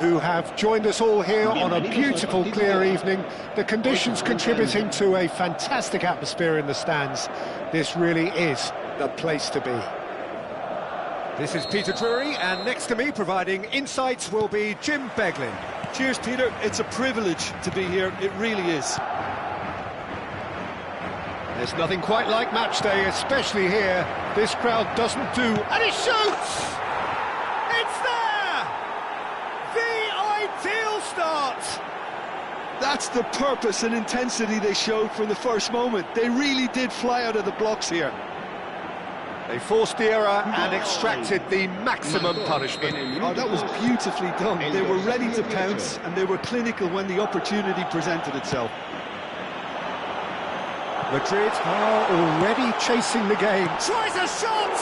who have joined us all here on a beautiful, clear evening. The conditions contributing to a fantastic atmosphere in the stands. This really is the place to be. This is Peter Drury, and next to me, providing insights, will be Jim Beglin. Cheers, Peter. It's a privilege to be here. It really is. There's nothing quite like match day, especially here. This crowd doesn't do... And he shoots! It's there! The ideal start! That's the purpose and intensity they showed from the first moment. They really did fly out of the blocks here. They forced the error and extracted the maximum punishment. Oh, that was beautifully done. They were ready to pounce, and they were clinical when the opportunity presented itself. Madrid are already chasing the game. Tries a shot!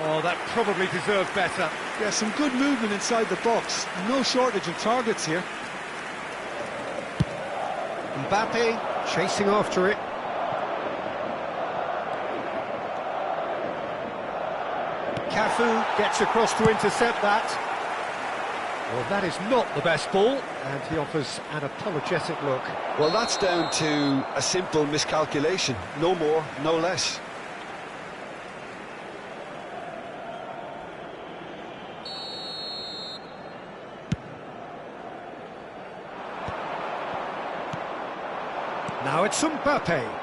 Oh, that probably deserved better. Yeah, some good movement inside the box. No shortage of targets here. Mbappe chasing after it. Cafu gets across to intercept that. Well, that is not the best ball, and he offers an apologetic look. Well, that's down to a simple miscalculation. No more, no less. Now it's Mbappe.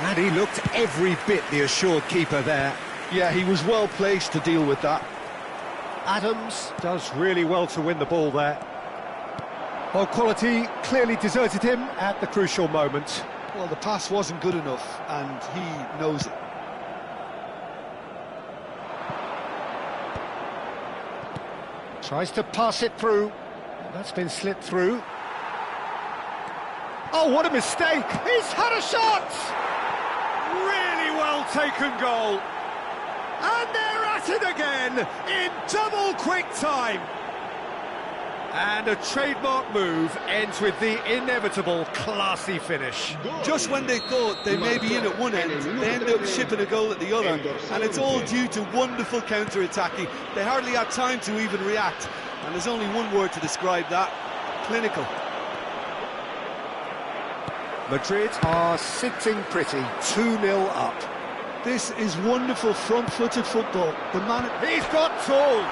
And he looked every bit the assured keeper there. Yeah, he was well placed to deal with that. Adams does really well to win the ball there. Well, quality clearly deserted him at the crucial moment. Well, the pass wasn't good enough, and he knows it. Tries to pass it through. That's been slipped through. Oh, what a mistake! He's had a shot! Really well taken goal. And they're at it again in double quick time. And a trademark move ends with the inevitable classy finish. Just when they thought they may be in at one end, they end up shipping a goal at the other. And it's all due to wonderful counter-attacking. They hardly had time to even react. And there's only one word to describe that: clinical. Madrid are sitting pretty, 2-0 up. This is wonderful front-footed football. The man... He's got tall!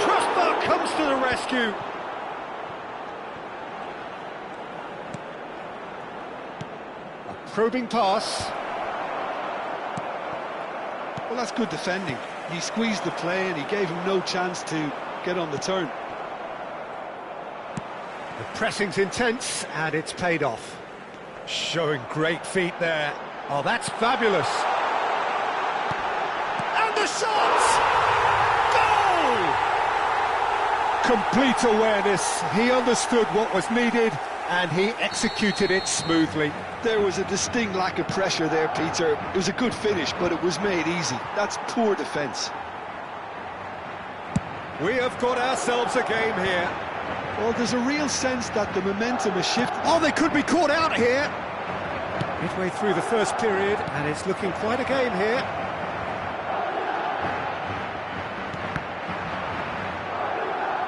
Crossbar comes to the rescue. A probing pass. Well, that's good defending. He squeezed the play and he gave him no chance to get on the turn. The pressing's intense and it's paid off. Showing great feet there. Oh, that's fabulous. And the shot! Goal! Complete awareness. He understood what was needed and he executed it smoothly. There was a distinct lack of pressure there, Peter. It was a good finish, but it was made easy. That's poor defence. We have got ourselves a game here. Well, there's a real sense that the momentum has shifted. Oh, they could be caught out here. Midway through the first period, and it's looking quite a game here.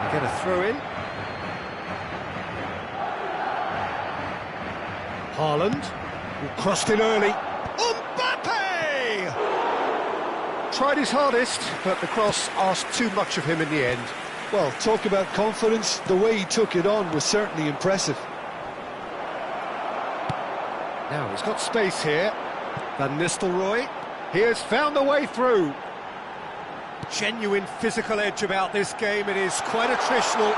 They get a throw in. Haaland, who crossed in early. Mbappe! Tried his hardest, but the cross asked too much of him in the end. Well, talk about confidence, the way he took it on was certainly impressive. Now he's got space here. Van Nistelrooy, he has found the way through. Genuine physical edge about this game, it is quite attritional.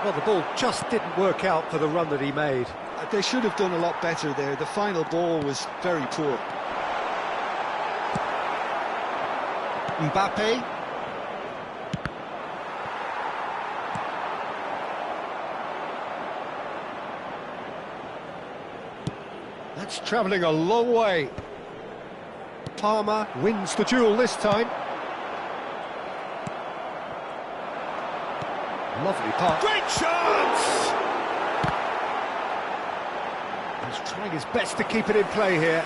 Well, the ball just didn't work out for the run that he made. They should have done a lot better there. The final ball was very poor. Mbappe. That's travelling a long way. Palmer wins the duel this time. Lovely pass. Great chance! He's Trying his best to keep it in play here.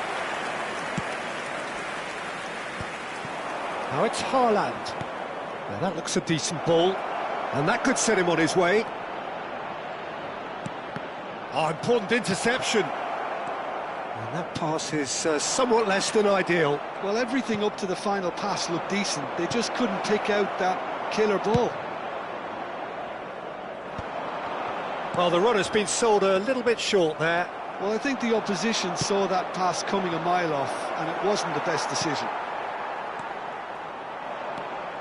Now it's Haaland. Now that looks a decent ball, and that could set him on his way. Oh, important interception. And that pass is somewhat less than ideal. Well, everything up to the final pass looked decent. They just couldn't pick out that killer ball. Well, the runner's been sold a little bit short there. Well, I think the opposition saw that pass coming a mile off, and it wasn't the best decision.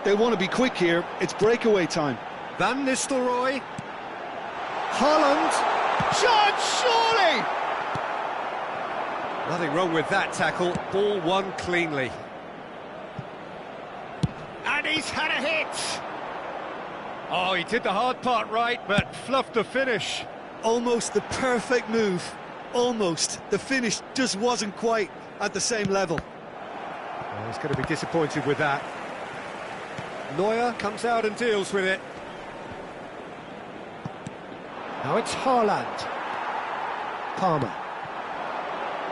They want to be quick here. It's breakaway time. Van Nistelrooy. Haaland. Chance, surely! Nothing wrong with that tackle. Ball won cleanly. And he's had a hit! Oh, he did the hard part right, but fluffed the finish. Almost the perfect move. Almost. The finish just wasn't quite at the same level. Well, he's going to be disappointed with that. Neuer comes out and deals with it. Now it's Haaland. Palmer.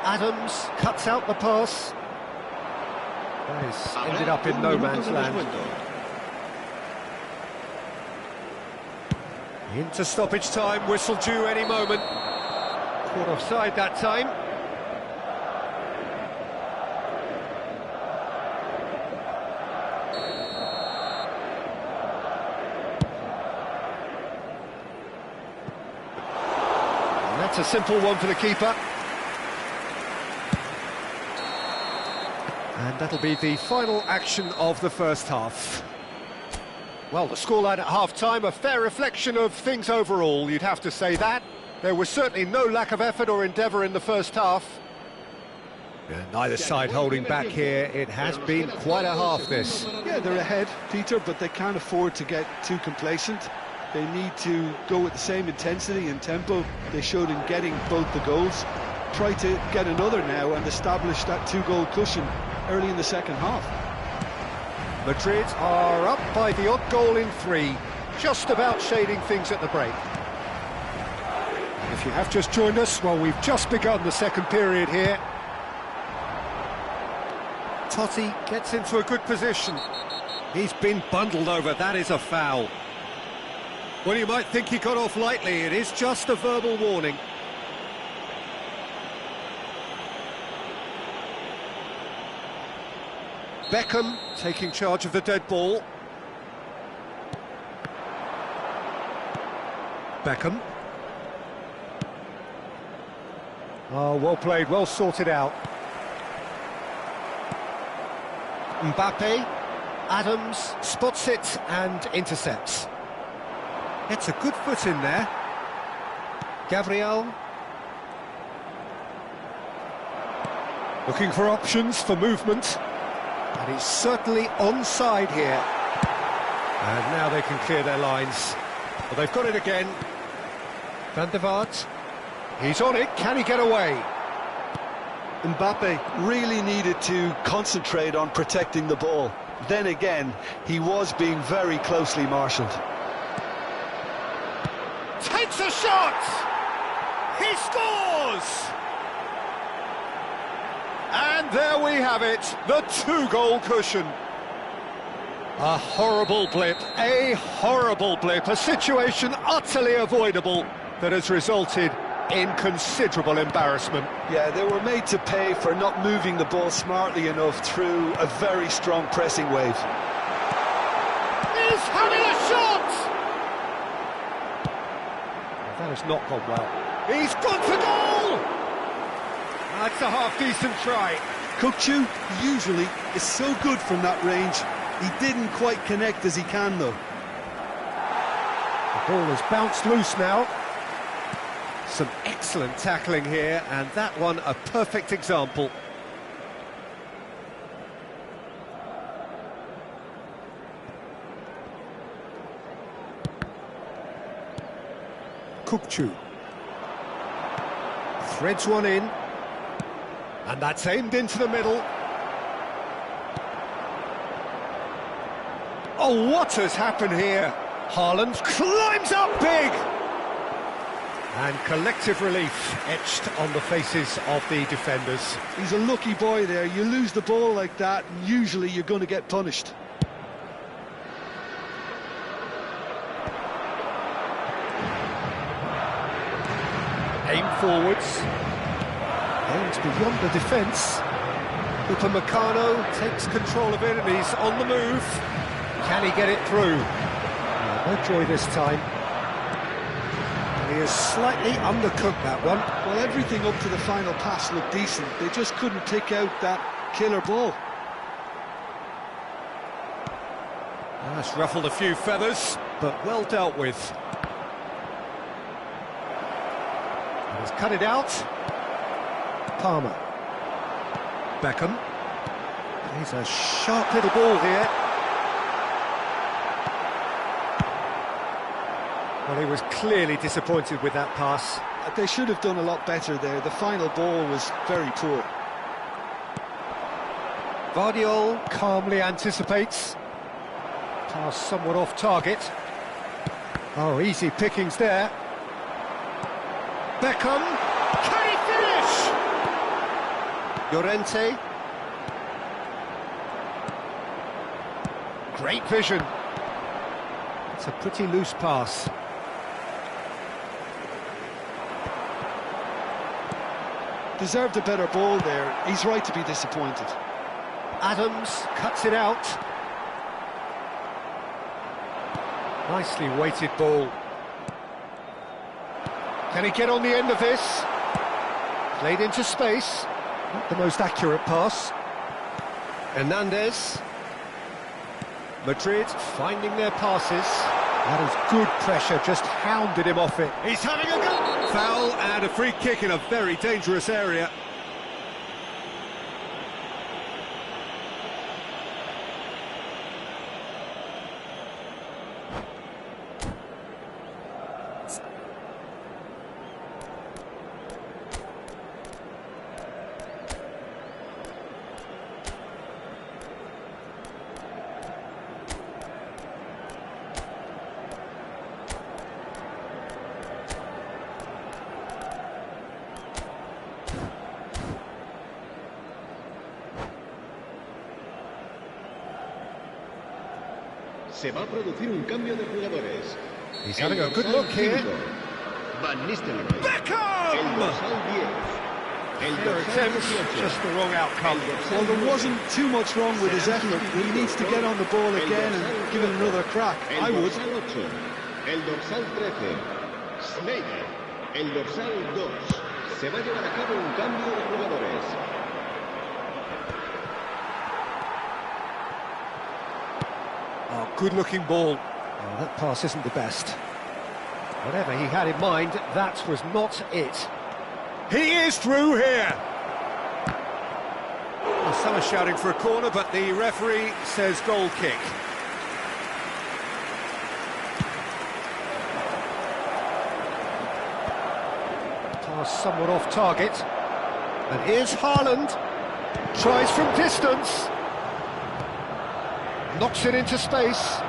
Adams cuts out the pass. He's ended up in no man's land. Into stoppage time, whistle due any moment. Caught offside that time. And that's a simple one for the keeper. And that'll be the final action of the first half. Well, the scoreline at half-time, a fair reflection of things overall, you'd have to say that. There was certainly no lack of effort or endeavour in the first half. Yeah, neither side holding back here. It has been quite a half, this. Yeah, they're ahead, Peter, but they can't afford to get too complacent. They need to go with the same intensity and tempo they showed in getting both the goals. Try to get another now and establish that two-goal cushion early in the second half. Madrid are up by the odd goal in 3, just about shading things at the break. And if you have just joined us, well, we've just begun the second period here. Totti gets into a good position. He's been bundled over, that is a foul. Well, you might think he got off lightly, it is just a verbal warning. Beckham taking charge of the dead ball. Beckham. Oh, well played, well sorted out. Mbappe. Adams spots it and intercepts. Gets a good foot in there. Gabriel. Looking for options for movement. And he's certainly onside here. And now they can clear their lines. Well, they've got it again. Van der Vaart. He's on it, can he get away? Mbappe really needed to concentrate on protecting the ball. Then again, he was being very closely marshalled. Takes a shot! He scores! And there we have it, the two-goal cushion. A horrible blip, a situation utterly avoidable that has resulted in considerable embarrassment. Yeah, they were made to pay for not moving the ball smartly enough through a very strong pressing wave. He's having a shot! That has not gone well. He's gone for goal! That's a half-decent try. Kukçu usually is so good from that range. He didn't quite connect as he can, though. The ball has bounced loose now. Some excellent tackling here, and that one a perfect example. Kukçu threads one in, and that's aimed into the middle. Oh, what has happened here? Haaland climbs up big! And collective relief etched on the faces of the defenders. He's a lucky boy there. You lose the ball like that, and usually you're going to get punished. Aim forwards. Aims beyond the defence. Upamecano takes control of it and he's on the move. Can he get it through? No joy this time. He has slightly undercooked that one. Well, everything up to the final pass looked decent. They just couldn't pick out that killer ball. That's ruffled a few feathers, but well dealt with. And he's cut it out. Palmer. Beckham. He's a sharp little ball here. Well, he was clearly disappointed with that pass. They should have done a lot better there. The final ball was very poor. Vardiol calmly anticipates. Pass somewhat off target. Oh, easy pickings there. Beckham. Can he finish? Llorente. Great vision. It's a pretty loose pass. Deserved a better ball there. He's right to be disappointed. Adams cuts it out. Nicely weighted ball. Can he get on the end of this? Played into space. Not the most accurate pass. Hernandez. Madrid finding their passes. That is good pressure, just hounded him off it. He's having a go. Foul and a free kick in a very dangerous area. Se va a producir un cambio de jugadores. He's having a good look here. Beckham! Their attempts, just the wrong outcome. Well, there wasn't too much wrong with his effort. He needs to get on the ball again and give it another crack. I would. El dorsal 13, Sneijder. El dorsal 2. Se va a llevar a cabo un cambio de jugadores. Oh, good-looking ball. Oh, that pass isn't the best. Whatever he had in mind, that was not it. He is through here. Well, some are shouting for a corner, but the referee says goal kick. Pass somewhat off target. And here's Haaland. Tries from distance. Knocks it into space.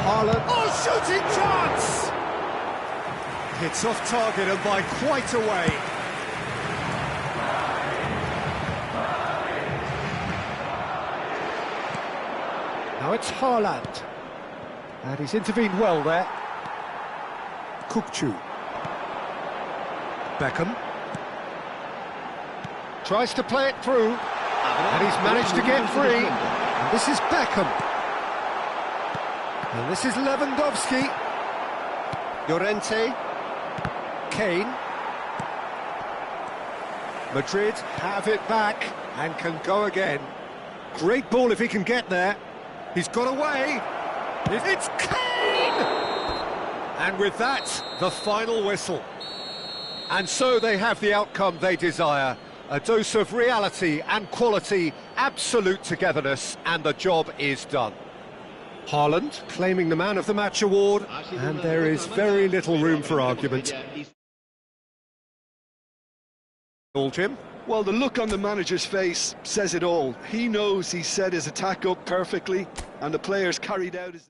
Haaland. Oh, shooting chance! It's off target and by quite a way. Now it's Haaland. And he's intervened well there. Kukçu. Beckham. Tries to play it through. And he's managed to get free. And this is Beckham. And this is Lewandowski. Llorente. Kane. Madrid have it back and can go again. Great ball if he can get there. He's got away. It's Kane! And with that, the final whistle. And so they have the outcome they desire. A dose of reality and quality, absolute togetherness, and the job is done. Haaland claiming the Man of the Match award, and there is very little room for argument. All, Jim? Well, the look on the manager's face says it all. He knows he set his attack up perfectly, and the players carried out his...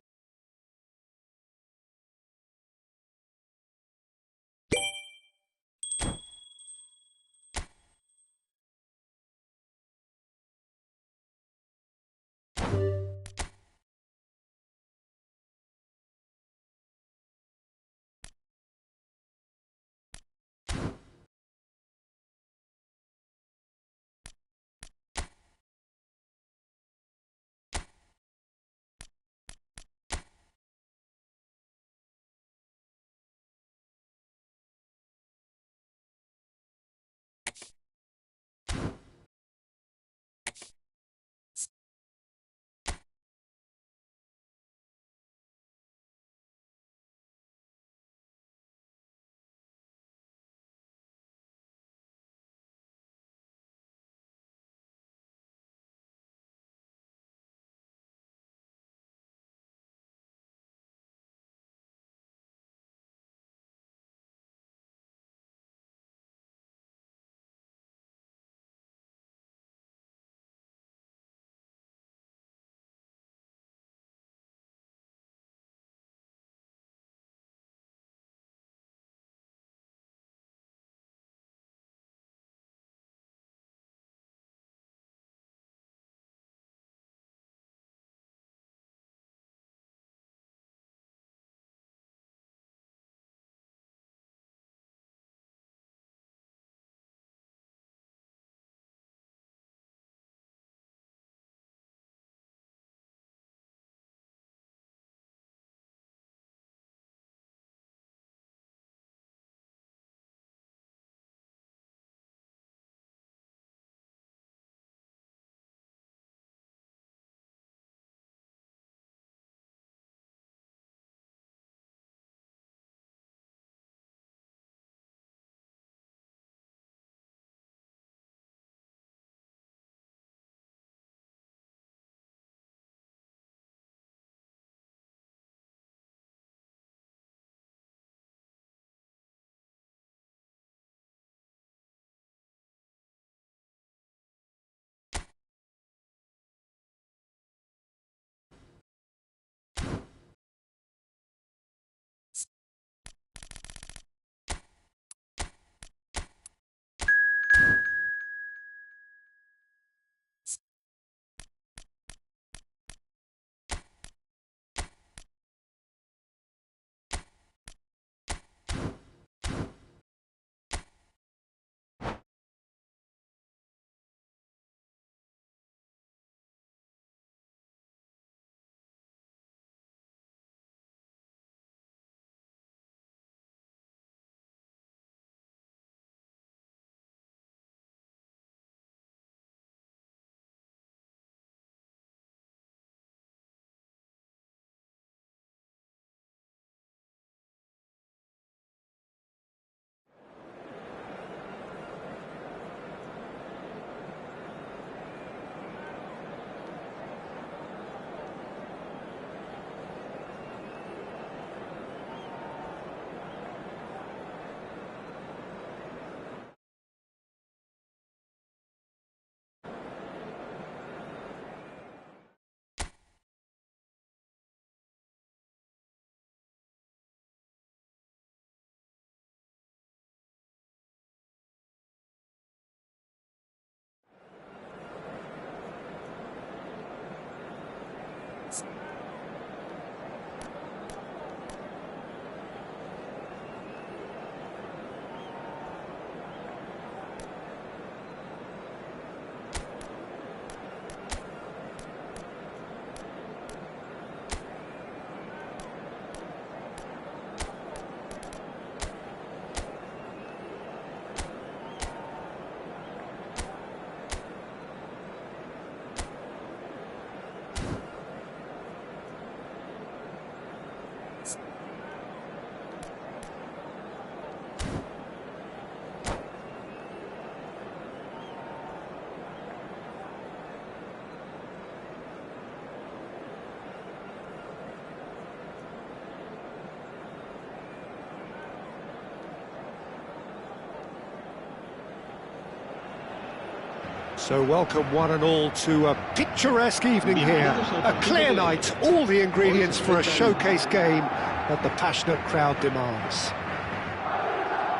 So welcome one and all to a picturesque evening here. A clear night, all the ingredients for a showcase game that the passionate crowd demands.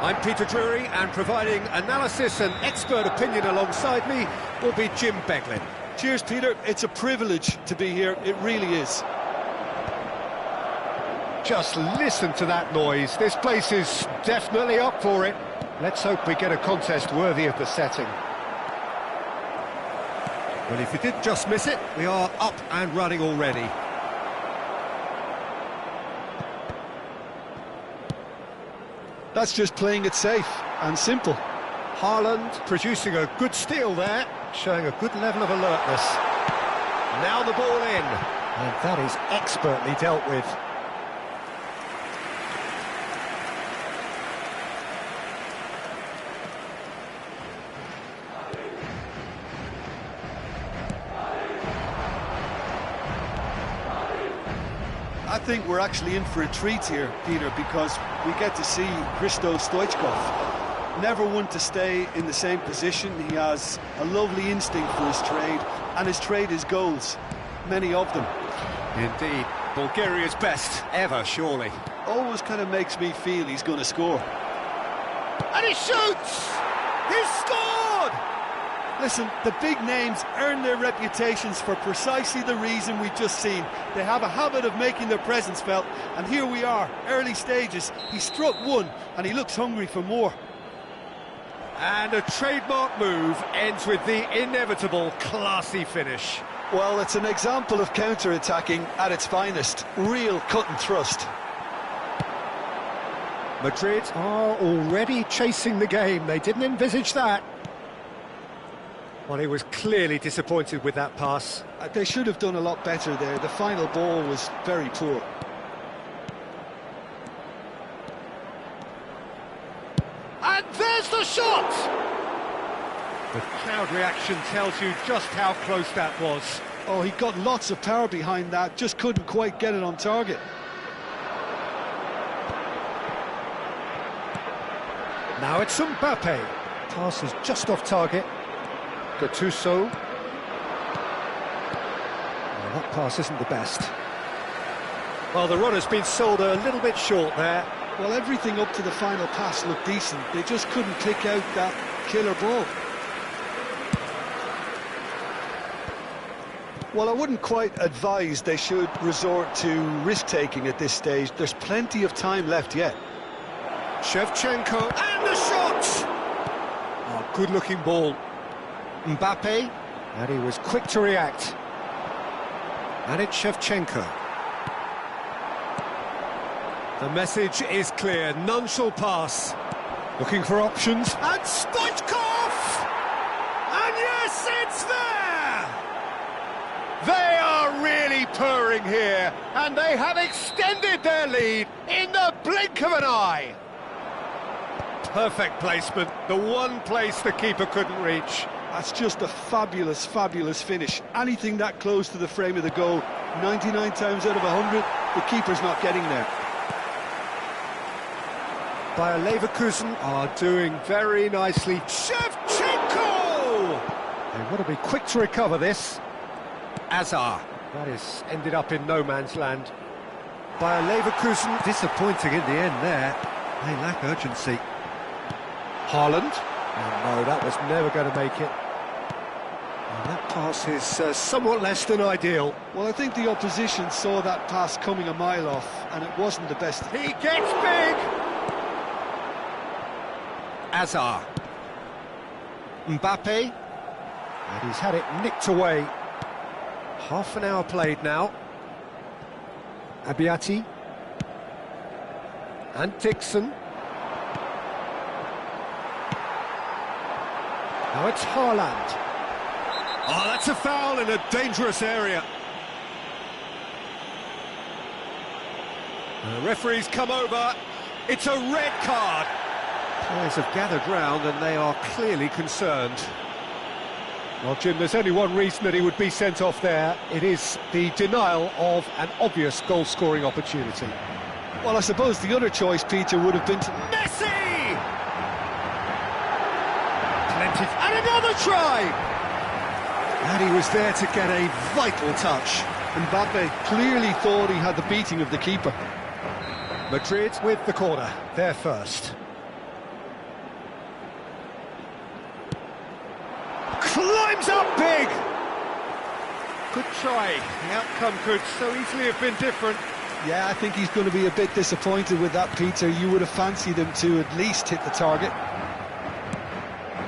I'm Peter Drury, and providing analysis and expert opinion alongside me will be Jim Beglin. Cheers, Peter. It's a privilege to be here. It really is. Just listen to that noise. This place is definitely up for it. Let's hope we get a contest worthy of the setting. Well, if you did just miss it, we are up and running already. That's just playing it safe and simple. Haaland producing a good steal there, showing a good level of alertness. Now the ball in, and that is expertly dealt with. I think we're actually in for a treat here, Peter, because we get to see Christos Stoichkov. Never one to stay in the same position. He has a lovely instinct for his trade, and his trade is goals, many of them. Indeed, Bulgaria's best ever, surely. Always kind of makes me feel he's going to score. And he shoots! He's scored! Listen, the big names earn their reputations for precisely the reason we've just seen. They have a habit of making their presence felt, and here we are, early stages. He struck one, and he looks hungry for more. And a trademark move ends with the inevitable classy finish. Well, it's an example of counter-attacking at its finest. Real cut and thrust. Madrid are already chasing the game. They didn't envisage that. Well, he was clearly disappointed with that pass. They should have done a lot better there. The final ball was very poor. And there's the shot! The crowd reaction tells you just how close that was. Oh, he got lots of power behind that, just couldn't quite get it on target. Now it's Mbappe. Pass is just off target. Gattuso. Well, that pass isn't the best. Well, the run has been sold a little bit short there. Well, everything up to the final pass looked decent. They just couldn't pick out that killer ball. Well, I wouldn't quite advise they should resort to risk-taking at this stage. There's plenty of time left yet. Shevchenko, and the shot! Oh, good-looking ball. Mbappe, and he was quick to react. And it's Shevchenko. The message is clear, none shall pass. Looking for options, and Stoichkov! And yes, it's there! They are really purring here, and they have extended their lead in the blink of an eye. Perfect placement, the one place the keeper couldn't reach. That's just a fabulous, fabulous finish. Anything that close to the frame of the goal, 99 times out of 100, the keeper's not getting there. Bayer Leverkusen are doing very nicely. Shevchenko! They want to be quick to recover this. Azar. That is ended up in no man's land. Bayer Leverkusen disappointing in the end there. They lack urgency. Haaland. Oh, no, that was never going to make it. And that pass is somewhat less than ideal. Well, I think the opposition saw that pass coming a mile off, and it wasn't the best. He gets big! Azar. Mbappe. And he's had it nicked away. Half an hour played now. Abiati. And Dixon. Now it's Haaland. Oh, that's a foul in a dangerous area. The referee's come over. It's a red card. Players have gathered round and they are clearly concerned. Well, Jim, there's only one reason that he would be sent off there. It is the denial of an obvious goal-scoring opportunity. Well, I suppose the other choice, Peter, would have been to... Messi! Plenty. And another try! And he was there to get a vital touch. Mbappe clearly thought he had the beating of the keeper. Madrid with the corner, they're first. Climbs up big! Good try. The outcome could so easily have been different. Yeah, I think he's going to be a bit disappointed with that, Peter. You would have fancied him to at least hit the target.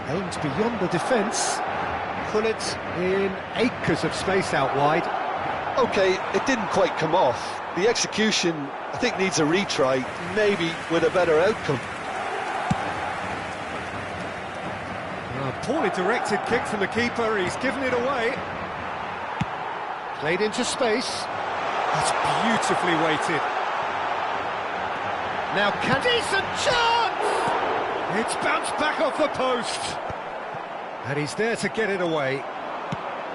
Aimed beyond the defence. Gullit in acres of space out wide. OK, it didn't quite come off. The execution, I think, needs a retry, maybe with a better outcome. A poorly directed kick from the keeper, he's given it away. Played into space. That's beautifully weighted. Now can... Decent chance! It's bounced back off the post. And he's there to get it away.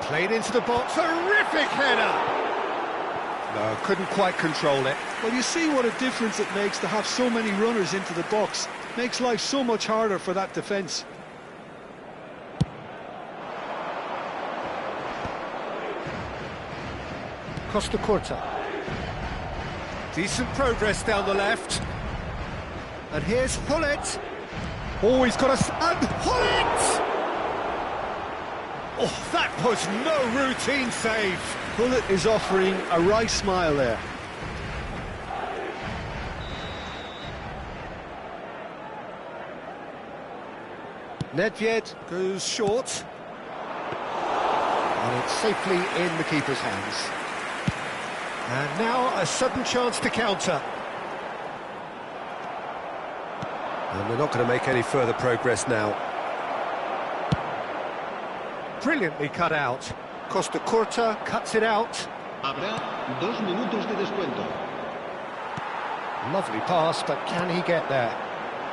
Played into the box, terrific header! No, couldn't quite control it. Well, you see what a difference it makes to have so many runners into the box. Makes life so much harder for that defence. Costa Curta. Decent progress down the left. And here's Gullit. Oh, he's got a... And Gullit! Oh, that was no routine save. Gullit is offering a wry smile there. Nedved goes short. And it's safely in the keeper's hands. And now a sudden chance to counter. And they're not going to make any further progress now. Brilliantly cut out. Costa Curta cuts it out. Habrá 2 minutos de descuento. Lovely pass, but can he get there?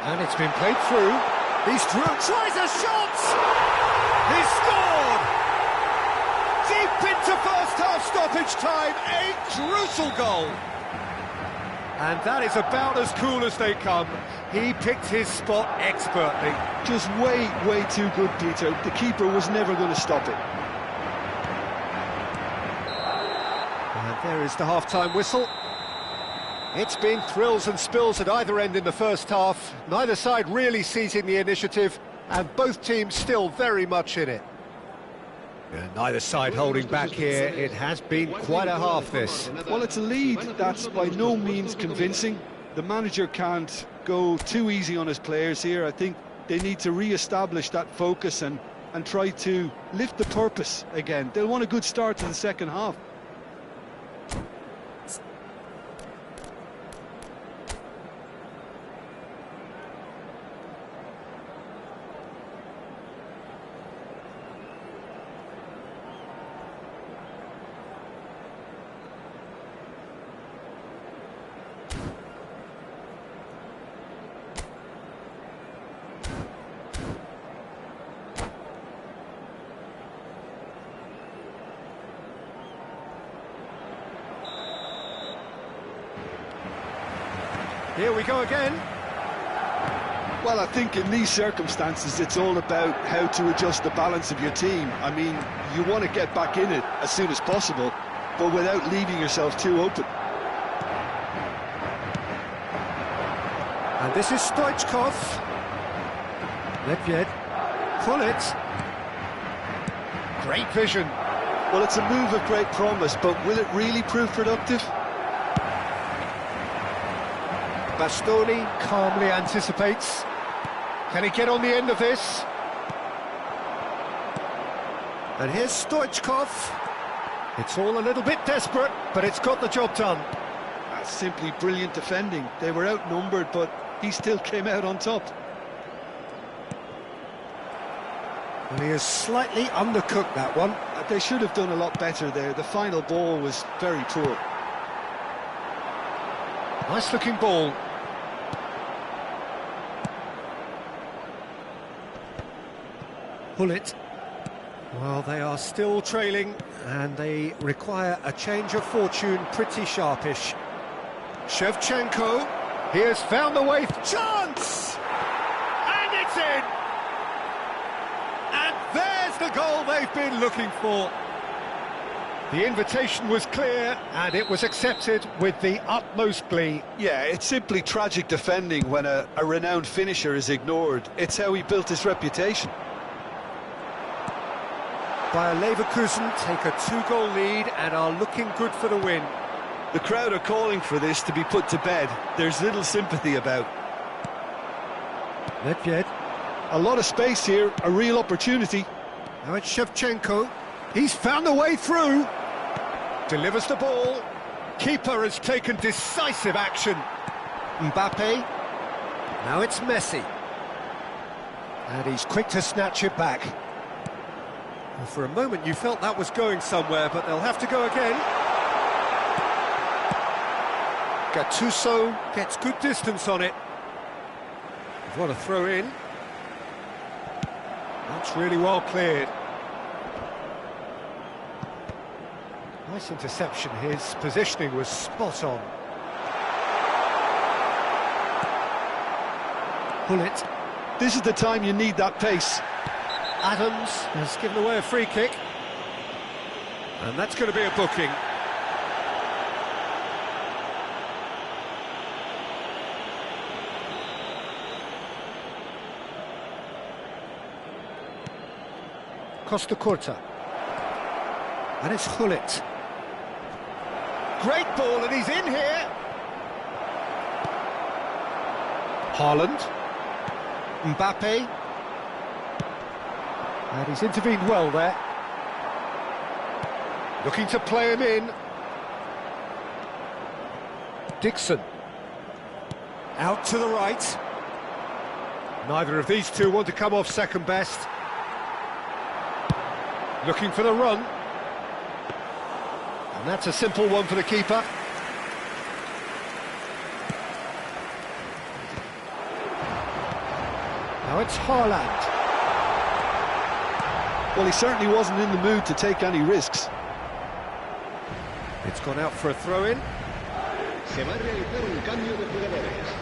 And it's been played through. He's through. Tries a shot! He's scored! Deep into first-half stoppage time, a crucial goal. And that is about as cool as they come. He picked his spot expertly. Just way, way too good, Peter. The keeper was never going to stop it. And there is the half-time whistle. It's been thrills and spills at either end in the first half. Neither side really seizing the initiative, and both teams still very much in it. And neither side holding back here. It has been quite a half, this. Well, it's a lead that's by no means convincing. The manager can't go too easy on his players here. I think they need to re-establish that focus and try to lift the purpose again. They'll want a good start to the second half. Here we go again. Well, I think in these circumstances, it's all about how to adjust the balance of your team. I mean, you want to get back in it as soon as possible, but without leaving yourself too open. And this is Stoichkov. Nedved. Gullit. Great vision. Well, it's a move of great promise, but will it really prove productive? Bastoni calmly anticipates. Can he get on the end of this? And here's Stoichkov. It's all a little bit desperate, but it's got the job done. That's simply brilliant defending. They were outnumbered, but he still came out on top. And he has slightly undercooked that one. They should have done a lot better there. The final ball was very poor. Nice looking ball. Gullit. Well, they are still trailing, and they require a change of fortune pretty sharpish. Shevchenko, he has found the way. Chance! And it's in! And there's the goal they've been looking for. The invitation was clear, and it was accepted with the utmost glee. Yeah, it's simply tragic defending when a renowned finisher is ignored. It's how he built his reputation. Bayer Leverkusen take a 2-goal lead and are looking good for the win. The crowd are calling for this to be put to bed. There's little sympathy about. Nedved. A lot of space here, a real opportunity. Now it's Shevchenko. He's found a way through. Delivers the ball. Keeper has taken decisive action. Mbappe. Now it's Messi. And he's quick to snatch it back. Well, for a moment you felt that was going somewhere, but they'll have to go again. Gattuso gets good distance on it. What a throw in. That's really well cleared. Nice interception. His positioning was spot on. Bullet. This is the time you need that pace. Adams has given away a free kick. And that's going to be a booking. Costa Curta. And it's Hullet. Great ball, and he's in here. Haaland. Mbappe. And he's intervened well there. Looking to play him in. Dixon. Out to the right. Neither of these two want to come off second best. Looking for the run. And that's a simple one for the keeper. Now it's Haaland. Well, he certainly wasn't in the mood to take any risks. It's gone out for a throw-in. Se va a realizar un cambio de jugadores.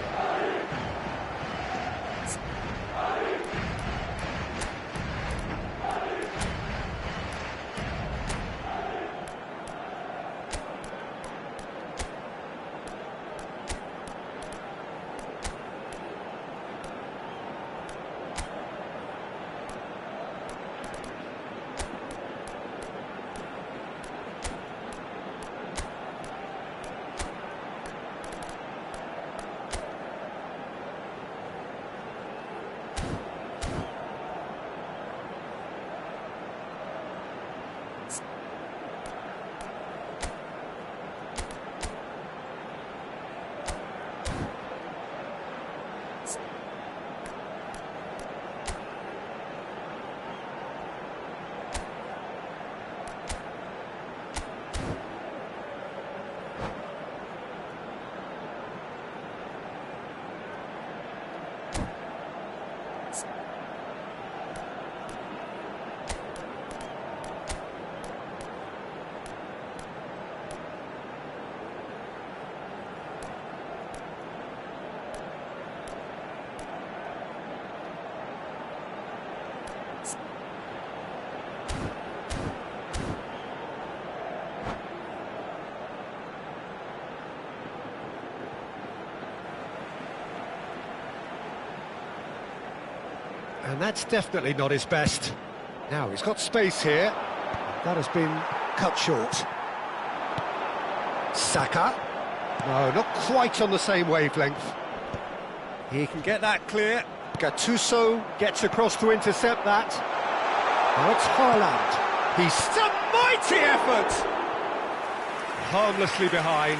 And that's definitely not his best. Now, he's got space here. That has been cut short. Saka. No, not quite on the same wavelength. He can get that clear. Gattuso gets across to intercept that. Now it's Haaland. He's a mighty effort! Harmlessly behind.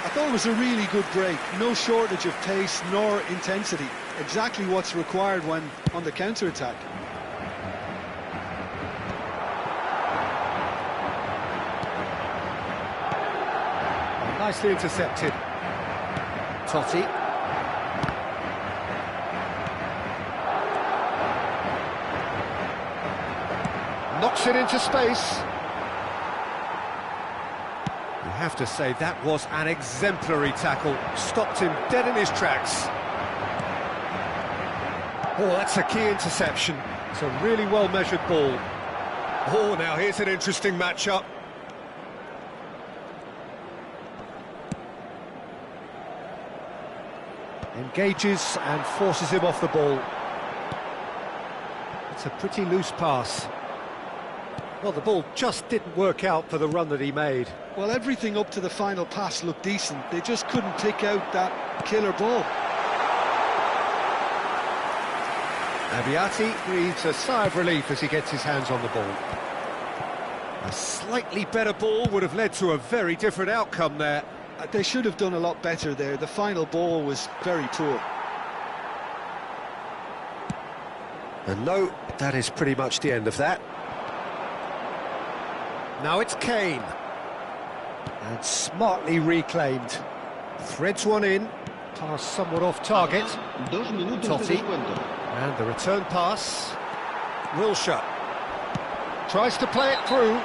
I thought it was a really good break. No shortage of pace nor intensity. Exactly what's required when on the counter-attack. Nicely intercepted. Totti. Knocks it into space. You have to say that was an exemplary tackle. Stopped him dead in his tracks. Oh, that's a key interception. It's a really well-measured ball. Oh, now here's an interesting matchup. Engages and forces him off the ball. It's a pretty loose pass. Well, the ball just didn't work out for the run that he made. Well, everything up to the final pass looked decent. They just couldn't pick out that killer ball. Abiati breathes a sigh of relief as he gets his hands on the ball. A slightly better ball would have led to a very different outcome there. They should have done a lot better there. The final ball was very poor. And no, that is pretty much the end of that. Now it's Kane. And smartly reclaimed. Threads one in. Pass somewhat off target. Totti. And the return pass. Wilshere. Tries to play it through.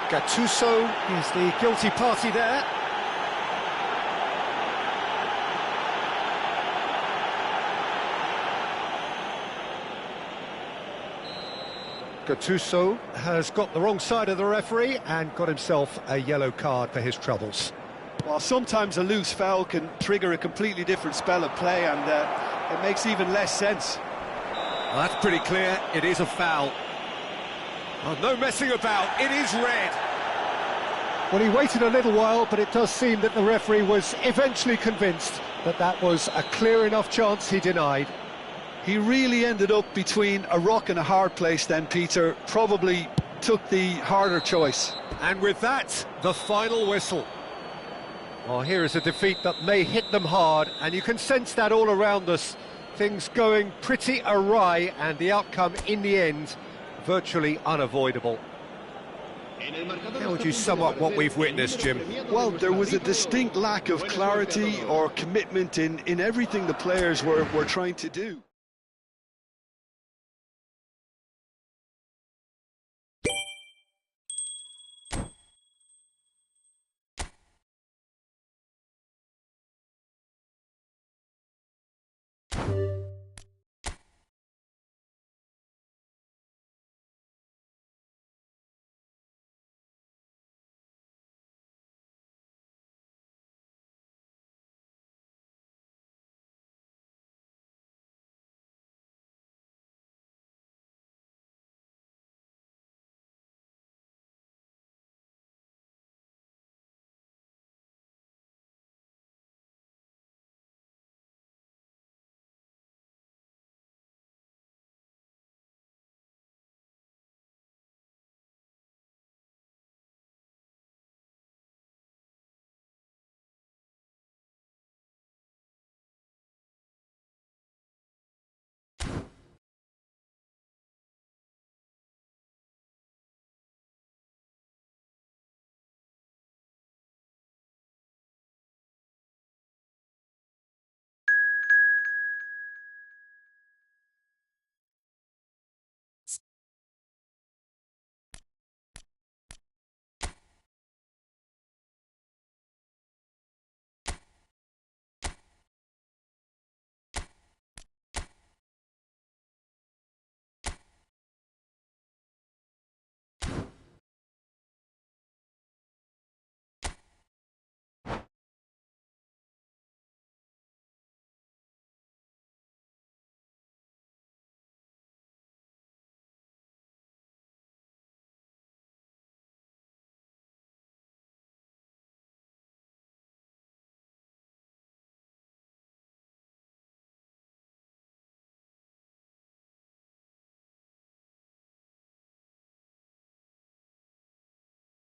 Gattuso is the guilty party there. Gattuso has got the wrong side of the referee and got himself a yellow card for his troubles. Well, sometimes a loose foul can trigger a completely different spell of play, and it makes even less sense. Well, that's pretty clear. It is a foul. Oh, no messing about. It is red. Well, he waited a little while, but it does seem that the referee was eventually convinced that that was a clear enough chance he denied. He really ended up between a rock and a hard place then, Peter. Probably took the harder choice. And with that, the final whistle. Well, here is a defeat that may hit them hard, and you can sense that all around us. Things going pretty awry, and the outcome in the end, virtually unavoidable. How would you sum up what we've witnessed, Jim? Well, there was a distinct lack of clarity or commitment in everything the players were trying to do.